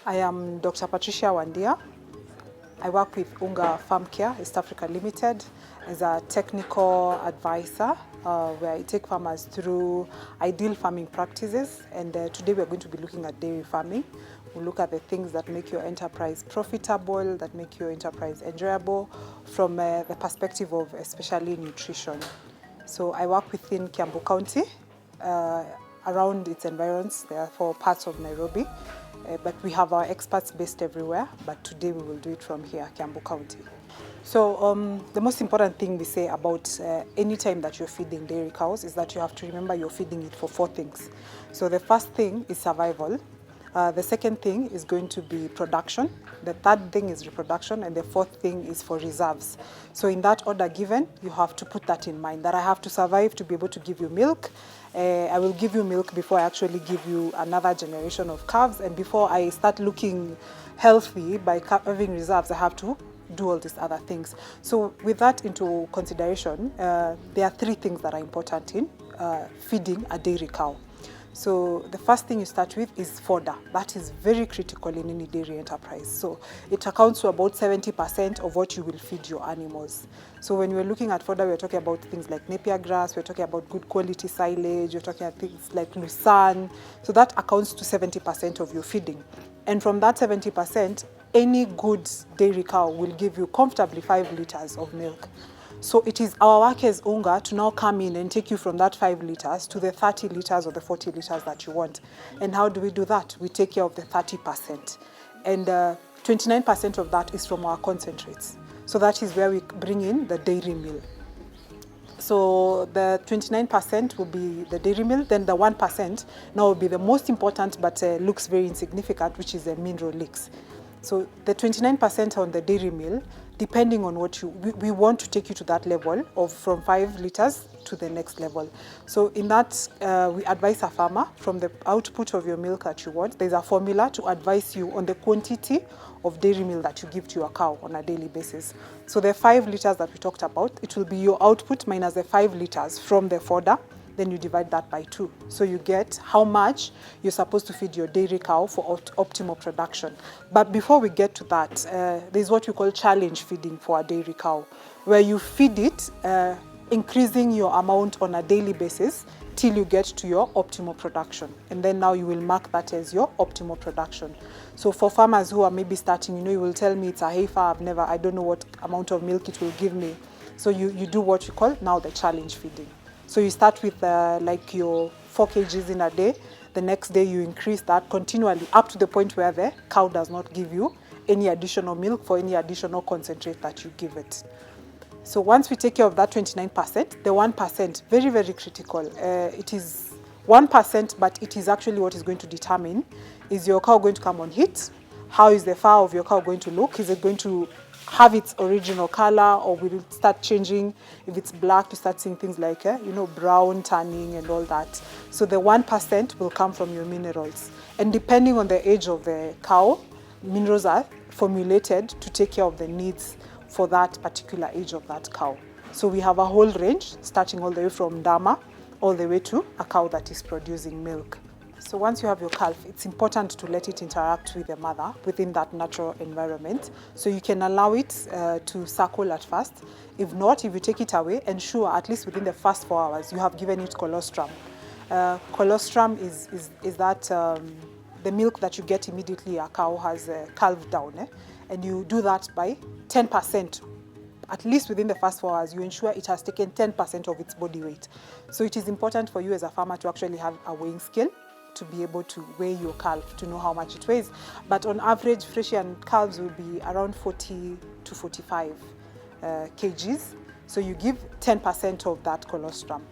I am Dr. Patricia Wandia. I work with Unga FarmKenya, East Africa Limited, as a technical advisor where I take farmers through ideal farming practices. And today we're going to be looking at dairy farming. We'll look at the things that make your enterprise profitable, that make your enterprise enjoyable from the perspective of especially nutrition. So I work within Kiambu County, around its environs, therefore parts of Nairobi. But we have our experts based everywhere, but today we will do it from here, Kiambu County. So the most important thing we say about any time that you're feeding dairy cows is that you have to remember you're feeding it for 4 things. So the first thing is survival. The second thing is going to be production. The third thing is reproduction, and the fourth thing is for reserves. So in that order given, you have to put that in mind, that I have to survive to be able to give you milk. I will give you milk before I actually give you another generation of calves, and before I start looking healthy by having reserves, I have to do all these other things. So with that into consideration, there are 3 things that are important in feeding a dairy cow. So the first thing you start with is fodder. That is very critical in any dairy enterprise. So it accounts for about 70% of what you will feed your animals. So when we're looking at fodder, we're talking about things like napier grass, we're talking about good quality silage, we're talking about things like lucerne. So that accounts to 70% of your feeding. And from that 70%, any good dairy cow will give you comfortably 5 liters of milk. So it is our work as Unga to now come in and take you from that 5 liters to the 30 liters or the 40 liters that you want. And how do we do that? We take care of the 30%. And 29% of that is from our concentrates. So that is where we bring in the dairy meal. So the 29% will be the dairy meal, then the 1% now will be the most important but looks very insignificant, which is the mineral leaks. So the 29% on the dairy meal, depending on what we want to take you to that level of from 5 liters to the next level. So in that, we advise a farmer from the output of your milk that you want. There's a formula to advise you on the quantity of dairy meal that you give to your cow on a daily basis. So the 5 liters that we talked about, it will be your output minus the 5 liters from the fodder. Then you divide that by 2. So you get how much you're supposed to feed your dairy cow for optimal production. But before we get to that, there's what we call challenge feeding for a dairy cow, where you feed it, increasing your amount on a daily basis till you get to your optimal production. And then now you will mark that as your optimal production. So for farmers who are maybe starting, you will tell me it's a Heifer, I don't know what amount of milk it will give me. So you do what you call now the challenge feeding. So you start with like your 4 kgs in a day. The next day you increase that continually up to the point where the cow does not give you any additional milk for any additional concentrate that you give it. So once we take care of that 29%, the 1%, very, very critical. It is 1%, but it is actually what is going to determine, is your cow going to come on heat? How is the fur of your cow going to look? Is it going to have its original color, or will it start changing? If it's black, you start seeing things like brown, tanning and all that. So the 1% will come from your minerals. And depending on the age of the cow, minerals are formulated to take care of the needs for that particular age of that cow. So we have a whole range, starting all the way from Dama, all the way to a cow that is producing milk. So once you have your calf, it's important to let it interact with the mother within that natural environment. So you can allow it to suckle at first. If not, if you take it away, ensure at least within the first 4 hours you have given it colostrum. Colostrum is that the milk that you get immediately a cow has calved down. And you do that by 10%. At least within the first 4 hours, you ensure it has taken 10% of its body weight. So it is important for you as a farmer to actually have a weighing scale to be able to weigh your calf, to know how much it weighs. But on average, Frisian calves will be around 40 to 45 kgs. So you give 10% of that colostrum.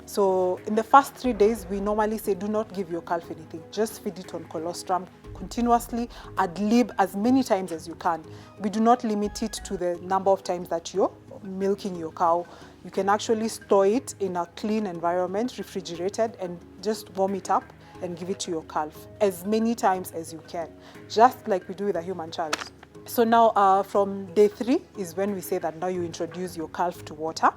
So in the first 3 days, we normally say do not give your calf anything. Just feed it on colostrum continuously, ad lib as many times as you can. We do not limit it to the number of times that you're milking your cow. You can actually store it in a clean environment, refrigerated, and just warm it up and give it to your calf as many times as you can, just like we do with a human child. So now from day 3 is when we say that now you introduce your calf to water.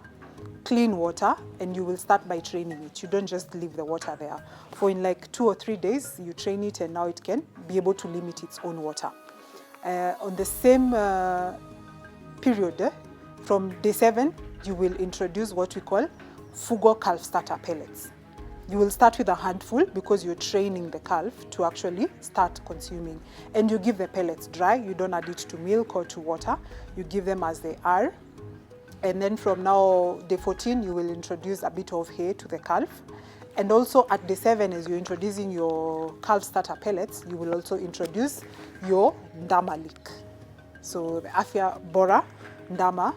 clean water, and you will start by training it. You don't just leave the water there. For in like 2 or 3 days, you train it, and now it can be able to limit its own water. On the same period, from day 7, you will introduce what we call Fugo calf starter pellets. You will start with a handful because you're training the calf to actually start consuming. And you give the pellets dry. You don't add it to milk or to water. You give them as they are. And then from now, day 14, you will introduce a bit of hay to the calf. And also at day 7, as you're introducing your calf starter pellets, you will also introduce your ndama lick. So the Afya Bora Ndama,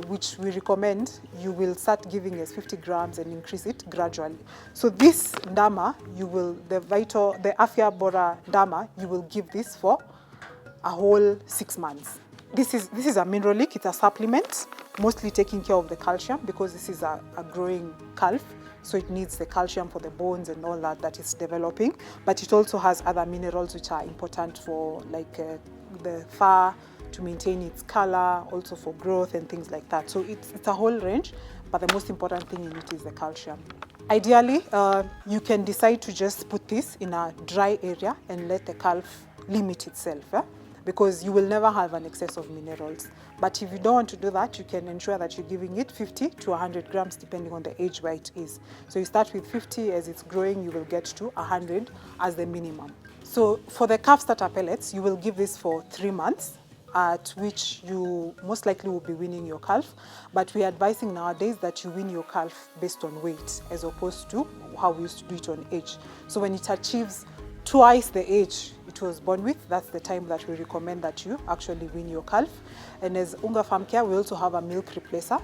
which we recommend, you will start giving as 50 grams and increase it gradually. So this ndama, the Afya Bora Ndama, you will give this for a whole 6 months. This is a mineral lick. It's a supplement, mostly taking care of the calcium because this is a growing calf. So it needs the calcium for the bones and all that it's developing. But it also has other minerals which are important for like the fur, to maintain its color, also for growth and things like that. So it's a whole range, but the most important thing in it is the calcium. Ideally, you can decide to just put this in a dry area and let the calf limit itself, because you will never have an excess of minerals. But if you don't want to do that, you can ensure that you're giving it 50 to 100 grams depending on the age where it is. So you start with 50, as it's growing, you will get to 100 as the minimum. So for the calf starter pellets, you will give this for 3 months, at which you most likely will be weaning your calf. But we are advising nowadays that you wean your calf based on weight as opposed to how we used to do it on age. So when it achieves twice the age it was born with, that's the time that we recommend that you actually wean your calf. And as Unga Farm Care, we also have a milk replacer.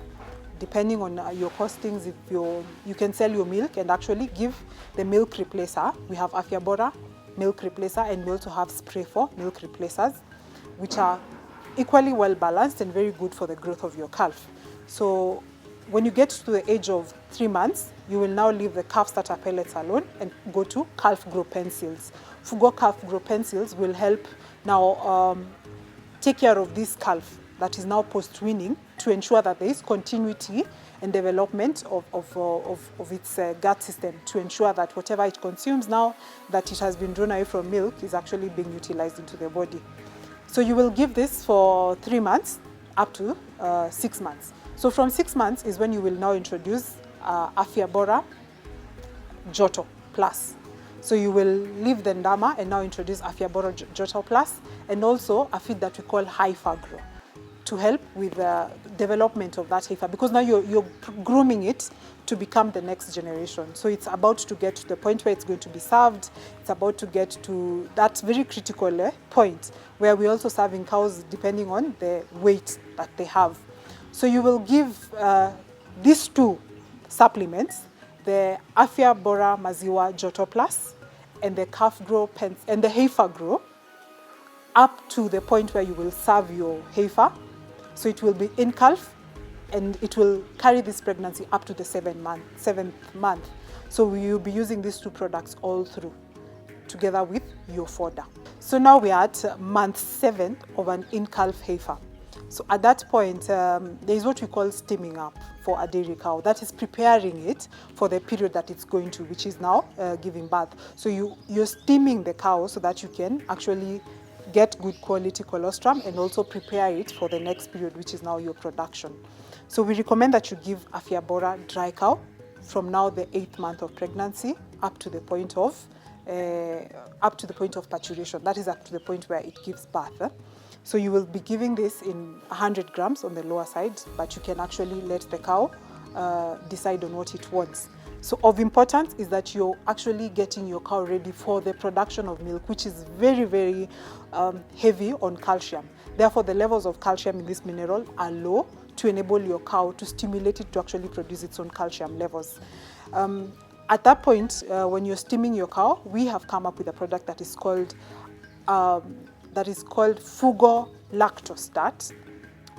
Depending on your costings, if you can sell your milk and actually give the milk replacer. We have Afya Bora milk replacer, and we also have spray for milk replacers, which are equally well balanced and very good for the growth of your calf. So when you get to the age of 3 months, you will now leave the calf starter pellets alone and go to calf grow pencils. Fugo calf grow pencils will help now take care of this calf that is now post-weaning, to ensure that there is continuity and development of its gut system, to ensure that whatever it consumes now that it has been drawn away from milk is actually being utilized into the body. So you will give this for 3 months up to 6 months. So from 6 months is when you will now introduce Afya Bora Joto Plus. So you will leave the ndama and now introduce Afya Bora Joto Plus, and also a feed that we call Heifer Grow, to help with the development of that heifer, because now you're grooming it to become the next generation. So it's about to get to the point where it's going to be served. It's about to get to that very critical point where we're also serving cows depending on the weight that they have. So you will give these 2 supplements, the Afya Bora Maziwa Joto Plus and the calf grow and the heifer grow, up to the point where you will serve your heifer. So it will be in calf, and it will carry this pregnancy up to the 7th month. So we will be using these 2 products all through, together with your fodder. So now we are at month 7 of an in-calf heifer. So at that point, there is what we call steaming up for a dairy cow. That is preparing it for the period that it's going to, which is now giving birth. So you're steaming the cow so that you can actually get good quality colostrum and also prepare it for the next period, which is now your production. So we recommend that you give Afya Bora dry cow from now the 8th month of pregnancy up to the point of paturation. That is up to the point where it gives birth. So you will be giving this in 100 grams on the lower side, but you can actually let the cow decide on what it wants. So of importance is that you're actually getting your cow ready for the production of milk, which is very, very heavy on calcium. Therefore, the levels of calcium in this mineral are low to enable your cow to stimulate it to actually produce its own calcium levels. At that point, when you're steaming your cow, we have come up with a product that is called Fugo Lactostat,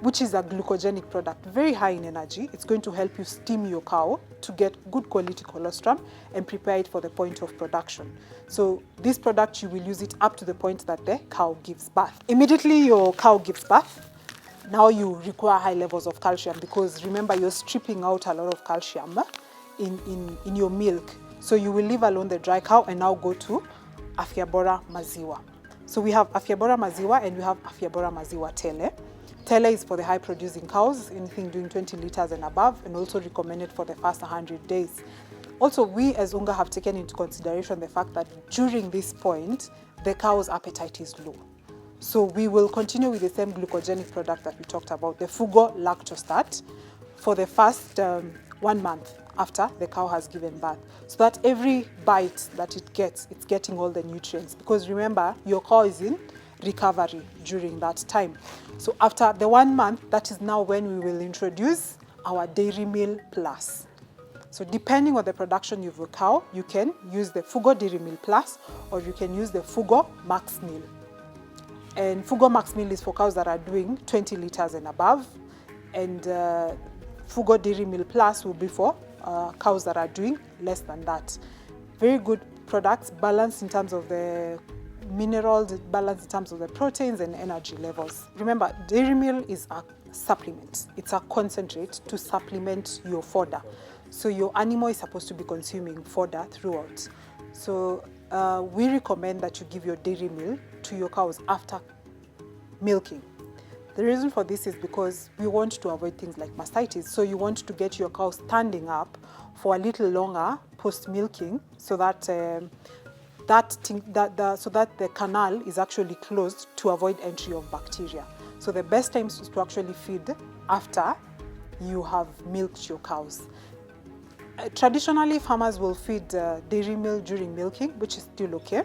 which is a glucogenic product, very high in energy. It's going to help you steam your cow to get good quality colostrum and prepare it for the point of production. So this product, you will use it up to the point that the cow gives birth. Immediately your cow gives birth, now you require high levels of calcium, because remember, you're stripping out a lot of calcium in your milk. So you will leave alone the dry cow and now go to Afya Bora Maziwa. So we have Afya Bora Maziwa and we have Afya Bora Maziwa Tele. Tele is for the high producing cows, anything doing 20 liters and above, and also recommended for the first 100 days. Also, we as Unga have taken into consideration the fact that during this point, the cow's appetite is low. So we will continue with the same glucogenic product that we talked about, the Fugo Lactostat, for the first 1 month after the cow has given birth, so that every bite that it gets, it's getting all the nutrients. Because remember, your cow is in recovery during that time. So after the 1 month, that is now when we will introduce our Dairy Meal Plus. So depending on the production of your cow, you can use the Fugo Dairy Meal Plus, or you can use the Fugo Max Meal. And Fugo Max Meal is for cows that are doing 20 liters and above, and Fugo Dairy Meal Plus will be for cows that are doing less than that. Very good products, balanced in terms of the minerals, balanced in terms of the proteins and energy levels. Remember, dairy meal is a supplement. It's a concentrate to supplement your fodder. So your animal is supposed to be consuming fodder throughout. So we recommend that you give your dairy meal to your cows after milking. The reason for this is because we want to avoid things like mastitis. So you want to get your cow standing up for a little longer post-milking, so that so that the canal is actually closed to avoid entry of bacteria. So the best time is to actually feed after you have milked your cows. Traditionally, farmers will feed dairy meal during milking, which is still okay.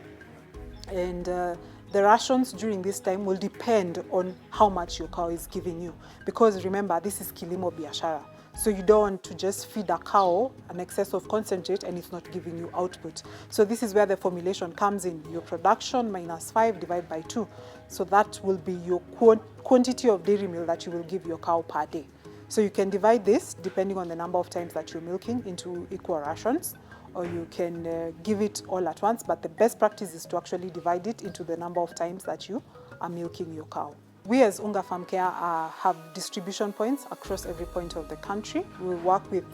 And the rations during this time will depend on how much your cow is giving you. Because remember, this is kilimo biashara. So you don't want to just feed a cow an excess of concentrate and it's not giving you output. So this is where the formulation comes in. Your production minus 5 divided by 2. So that will be your quantity of dairy meal that you will give your cow per day. So you can divide this, depending on the number of times that you're milking, into equal rations, or you can give it all at once. But the best practice is to actually divide it into the number of times that you are milking your cow. We as Unga FarmKenya have distribution points across every point of the country. We work with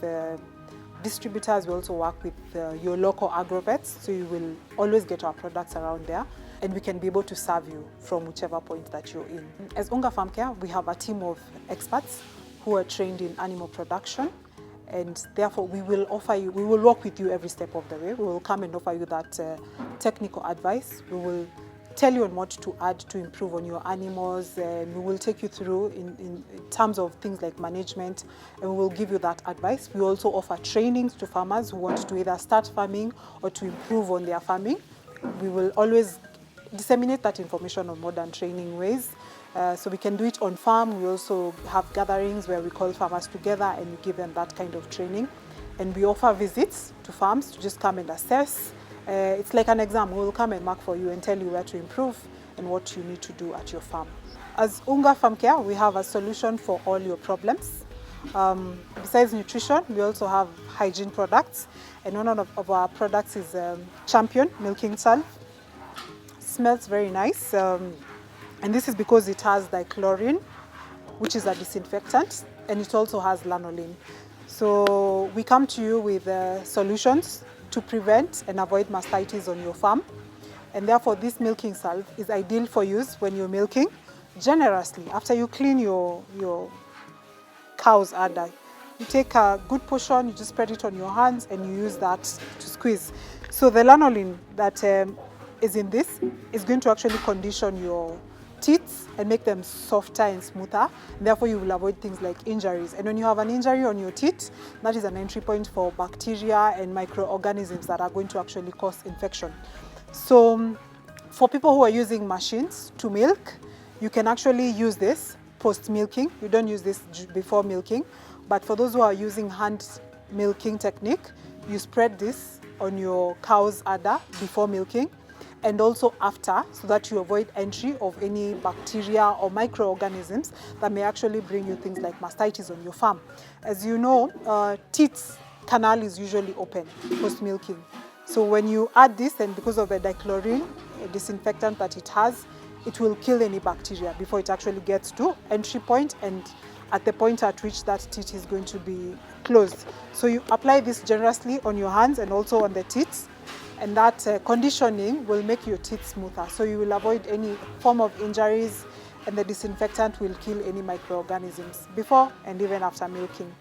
distributors. We also work with your local agrovets, so you will always get our products around there, and we can be able to serve you from whichever point that you're in. As Unga FarmKenya, we have a team of experts who are trained in animal production, and therefore we will work with you every step of the way. We will come and offer you that technical advice. We will tell you on what to add to improve on your animals, and we will take you through in terms of things like management, and we will give you that advice. We also offer trainings to farmers who want to either start farming or to improve on their farming. We will always disseminate that information on modern training ways. So we can do it on farm. We also have gatherings where we call farmers together and we give them that kind of training. And we offer visits to farms to just come and assess. It's like an exam. We will come and mark for you and tell you where to improve and what you need to do at your farm. As Unga FarmKenya, we have a solution for all your problems. Besides nutrition, we also have hygiene products. And one of our products is Champion Milking Salve. Smells very nice. And this is because it has dichlorine, which is a disinfectant, and it also has lanolin. So we come to you with solutions to prevent and avoid mastitis on your farm. And therefore, this milking salve is ideal for use when you're milking generously. After you clean your cow's udder, you take a good portion, you just spread it on your hands, and you use that to squeeze. So the lanolin that is in this is going to actually condition your teeth and make them softer and smoother. And therefore, you will avoid things like injuries. And when you have an injury on your teeth, that is an entry point for bacteria and microorganisms that are going to actually cause infection. So for people who are using machines to milk, you can actually use this post-milking. You don't use this before milking. But for those who are using hand milking technique, you spread this on your cow's udder before milking, and also after, so that you avoid entry of any bacteria or microorganisms that may actually bring you things like mastitis on your farm. As you know, teats canal is usually open post-milking. So when you add this, and because of the dichlorine, a disinfectant that it has, it will kill any bacteria before it actually gets to entry point and at the point at which that teat is going to be closed. So you apply this generously on your hands and also on the teats, and that conditioning will make your teeth smoother. So you will avoid any form of injuries, and the disinfectant will kill any microorganisms before and even after milking.